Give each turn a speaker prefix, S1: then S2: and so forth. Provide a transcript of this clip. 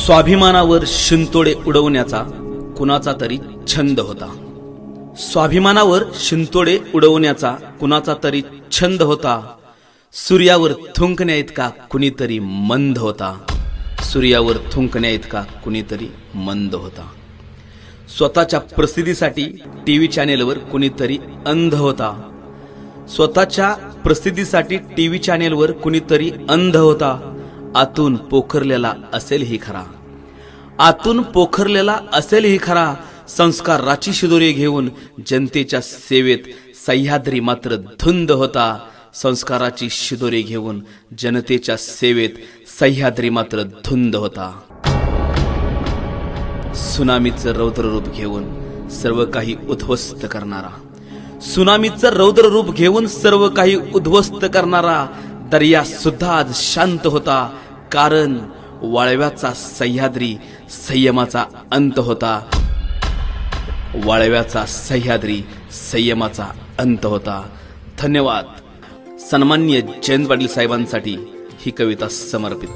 S1: स्वाभिमानावर शिंतोडे उडवण्याचा कुणाचा तरी छंद होता. स्वाभिमानावर शिंतोडे उडवण्याचा कुणाचा तरी छंद होता. सूर्यावर थुंकण्या इतका कुणीतरी मंद होता. सूर्यावर थुंकण्या इतका कुणीतरी मंद होता. स्वतःच्या प्रसिद्धीसाठी टीव्ही चॅनेलवर कुणीतरी अंध होता. स्वतःच्या प्रसिद्धीसाठी टीव्ही चॅनेलवर कुणीतरी अंध होता. आतून पोखरलेला असेल ही खरा. आतून पोखरलेला असेल ही खरा. संस्काराची शिदोरी घेऊन जनतेच्या सेवेत सह्याद्री मात्र धुंद होता. संस्काराची शिदोरी घेऊन जनतेच्या सेवेत सह्याद्री मात्र धुंद होता. सुनामीचं रौद्र रूप घेऊन सर्व काही उद्ध्वस्त करणारा. सुनामीचं रौद्र रूप घेऊन सर्व काही उद्ध्वस्त करणारा दर्या सुद्धा आज शांत होता. कारण वाळव्याचा सह्याद्री संयमाचा अंत होता. वाळव्याचा सह्याद्री संयमाचा अंत होता. धन्यवाद. सन्माननीय जयंत पाटील साहेबांसाठी ही कविता समर्पित.